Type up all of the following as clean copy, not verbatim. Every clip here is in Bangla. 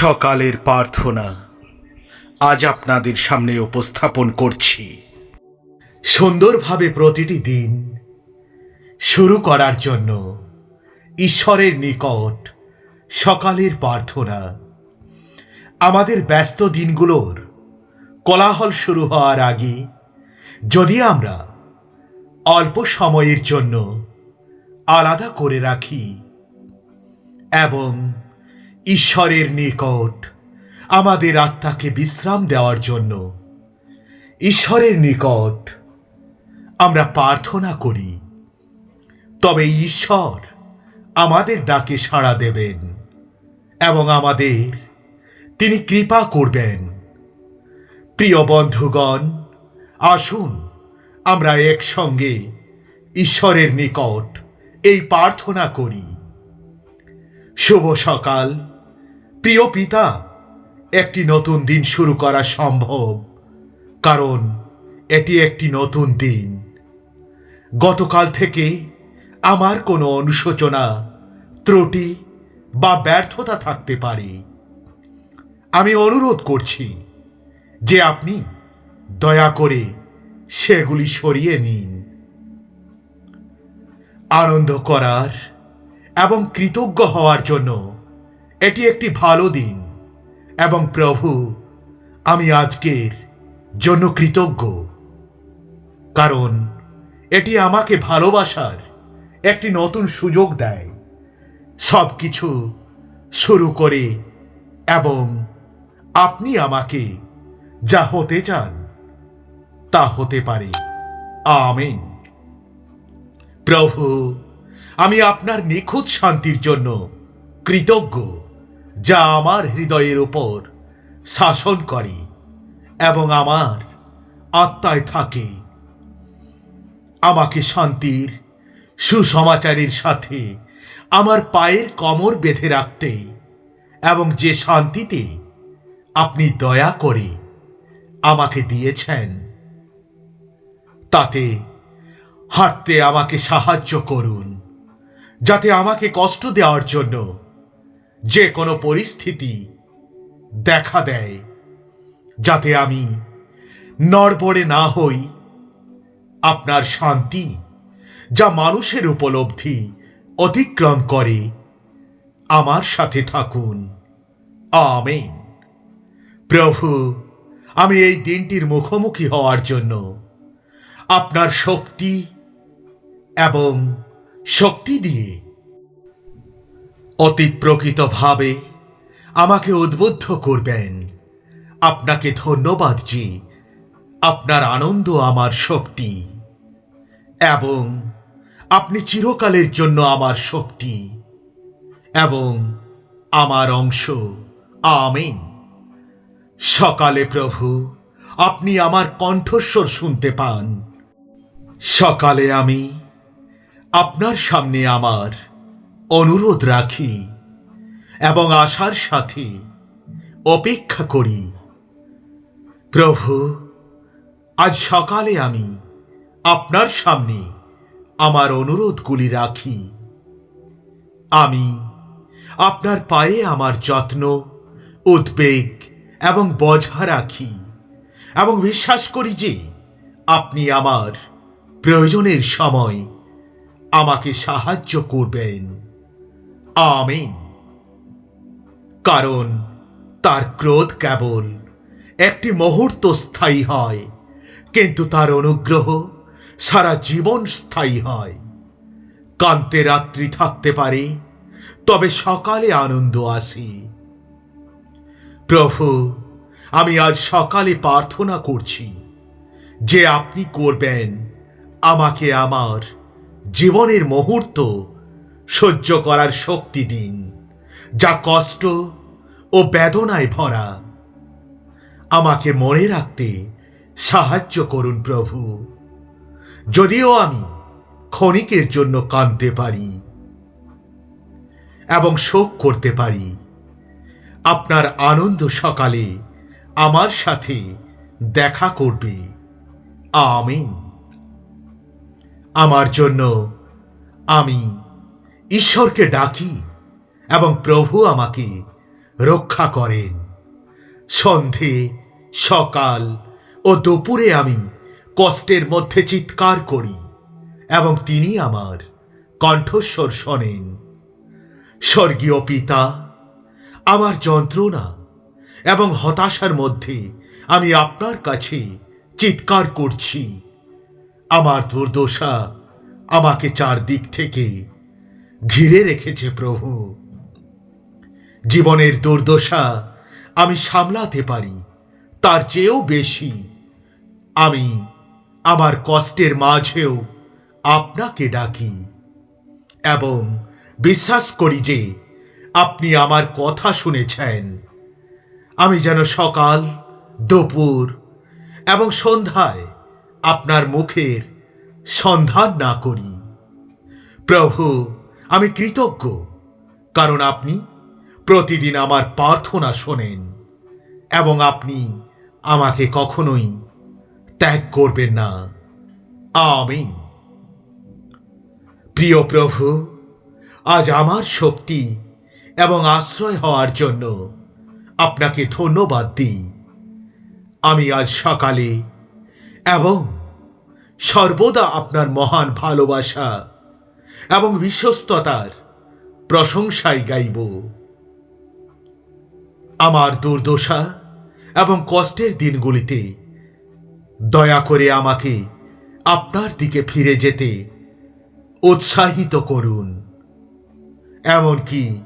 সকালের প্রার্থনা আজ আপনাদের সামনে উপস্থাপন করছি। সুন্দরভাবে প্রতিটি দিন শুরু করার জন্য ঈশ্বরের নিকট সকালের প্রার্থনা। আমাদের ব্যস্ত দিনগুলোর কোলাহল শুরু হওয়ার আগে যদি আমরা অল্প সময়ের জন্য আলাদা করে রাখি এবং ঈশ্বরের নিকট আমাদের আত্মাকে বিশ্রাম দেওয়ার জন্য ঈশ্বরের নিকট আমরা প্রার্থনা করি, তবে ঈশ্বর আমাদের ডাকে সাড়া দেবেন এবং আমাদের তিনি কৃপা করবেন। প্রিয় বন্ধুগণ, আসুন আমরা একসঙ্গে ঈশ্বরের নিকট এই প্রার্থনা করি। শুভ সকাল প্রিয় পিতা, একটি নতুন দিন শুরু করা সম্ভব, কারণ এটি একটি নতুন দিন। গতকাল থেকে আমার কোনো অনুশোচনা, ত্রুটি বা ব্যর্থতা থাকতে পারে। আমি অনুরোধ করছি যে আপনি দয়া করে সেগুলি সরিয়ে নিন। আনন্দ করার এবং কৃতজ্ঞ হওয়ার জন্য এটি একটি ভালো দিন এবং প্রভু, আমি আজকের জন্য কৃতজ্ঞ, কারণ এটি আমাকে ভালোবাসার একটি নতুন সুযোগ দেয়। সব কিছু শুরু করে এবং আপনি আমাকে যা হতে চান তা হতে পারে। আমেন। প্রভু, আমি আপনার নিখুঁত শান্তির জন্য কৃতজ্ঞ, যা আমার হৃদয়ের উপর শাসন করে এবং আমার আত্মায় থাকে। আমাকে শান্তির সুসমাচারের সাথে আমার পায়ের কোমর বেঁধে রাখতে এবং যে শান্তিতে আপনি দয়া করে আমাকে দিয়েছেন তাতে হাঁটতে আমাকে সাহায্য করুন, যাতে আমাকে কষ্ট দেওয়ার জন্য যে কোনো পরিস্থিতি দেখা দেয়, যাতে আমি নড়বড়ে না হই। আপনার শান্তি, যা মানুষের উপলব্ধি অতিক্রম করে, আমার সাথে থাকুন। আমেন। প্রভু, আমি এই দিনটির মুখোমুখি হওয়ার জন্য আপনার শক্তি এবং শক্তি দিয়ে অতি প্রকৃতভাবে আমাকে উদ্বুদ্ধ করবেন। আপনাকে ধন্যবাদ যে আপনার আনন্দ আমার শক্তি এবং আপনি চিরকালের জন্য আমার শক্তি এবং আমার অংশ। আমেন। সকালে প্রভু, আপনি আমার কণ্ঠস্বর শুনতে পান। সকালে আমি আপনার সামনে আমার অনুরোধ রাখি এবং আশার সাথে অপেক্ষা করি। প্রভু, আজ সকালে আমি আপনার সামনে আমার অনুরোধগুলি রাখি। আমি আপনার পায়ে আমার যত্ন, উদ্বেগ এবং বোঝা রাখি এবং বিশ্বাস করি যে আপনি আমার প্রয়োজনের সময় আমাকে সাহায্য করবেন। আমেন। কারণ তার ক্রোধ কেবল একটি মুহূর্ত স্থায়ী হয়, কিন্তু তার অনুগ্রহ সারা জীবন স্থায়ী হয়। কান্তে রাত্রি থাকতে পারে, তবে সকালে আনন্দ আসে। প্রভু, আমি আজ সকালে প্রার্থনা করছি যে আপনি করবেন আমাকে আমার জীবনের মুহূর্ত সহ্য করার শক্তি দিন, যা কষ্ট ও বেদনায় ভরা। আমাকে মনে রাখতে সাহায্য করুন প্রভু, যদিও আমি ক্ষণিকের জন্য কাঁদতে পারি এবং শোক করতে পারি। আপনার আনন্দ সকালে আমার সাথে দেখা করবে। আমিন। আমার জন্য আমি ঈশ্বরকে ডাকি এবং প্রভু আমাকে রক্ষা করেন। সন্ধে, সকাল ও দুপুরে আমি কষ্টের মধ্যে চিৎকার করি এবং তিনি আমার কণ্ঠস্বর শোনেন। স্বর্গীয় পিতা, আমার যন্ত্রণা এবং হতাশার মধ্যে আমি আপনার কাছে চিৎকার করছি। আমার দুর্দশা আমাকে চারদিক থেকে ঘিরে রেখেছে প্রভু। জীবনের দুর্দশা আমি সামলাতে পারি, তার চেয়েও বেশি আমি আমার কষ্টের মাঝেও আপনাকে ডাকি এবং বিশ্বাস করি যে আপনি আমার কথা শুনেছেন। আমি যেন সকাল, দুপুর এবং সন্ধ্যায় আপনার মুখের সন্ধান না করি। প্রভু, আমি কৃতজ্ঞ, কারণ আপনি প্রতিদিন আমার প্রার্থনা শোনেন এবং আপনি আমাকে কখনোই ত্যাগ করবেন না। আমিন। প্রিয় প্রভু, আজ আমার শক্তি এবং আশ্রয় হওয়ার জন্য আপনাকে ধন্যবাদ দিই। আমি আজ সকালে এবং সর্বদা আপনার মহান ভালোবাসা এবং বিশ্বস্ততার প্রশংসাই গাইব। আমার দুর্দশা এবং কষ্টের দিনগুলিতে দয়া করে আমাকে আপনার দিকে ফিরে যেতে উৎসাহিত করুন। এমনকি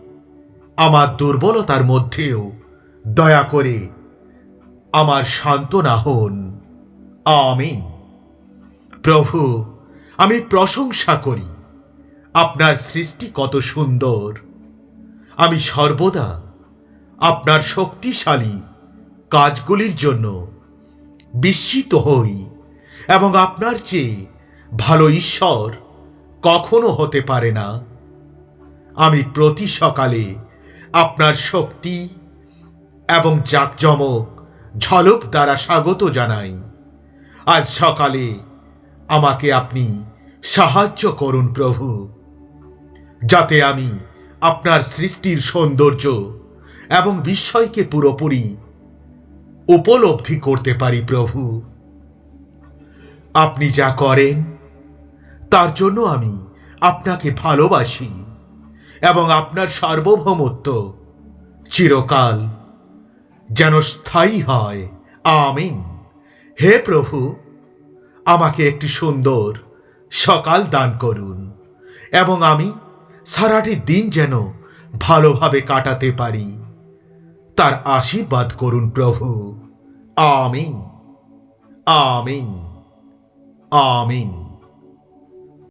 আমার দুর্বলতার মধ্যেও দয়া করে আমার সান্ত্বনা হন। আমিন। প্রভু, আমি প্রশংসা করি আপনার সৃষ্টি কত সুন্দর। আমি সর্বদা আপনার শক্তিশালী কাজগুলির জন্য বিস্মিত হই এবং আপনার চেয়ে ভালো ঈশ্বর কখনো হতে পারে না। আমি প্রতি সকালে আপনার শক্তি এবং জাঁকজমক ঝলক দ্বারা স্বাগত জানাই। আজ সকালে আমাকে আপনি সাহায্য করুন প্রভু, যাতে আমি আপনার সৃষ্টির সৌন্দর্য এবং বিস্ময়কে পুরোপুরি উপলব্ধি করতে পারি। প্রভু, আপনি যা করেন তার জন্য আমি আপনাকে ভালোবাসি এবং আপনার সার্বভৌমত্ব চিরকাল যেন স্থায়ী হয়। আমিন। হে প্রভু, আমাকে একটি সুন্দর সকাল দান করুন এবং আমি সারাটি দিন যেন ভালোভাবে কাটাতে পারি। তার আশীর্বাদ করুন প্রভু। আমিন, আমিন, আমিন।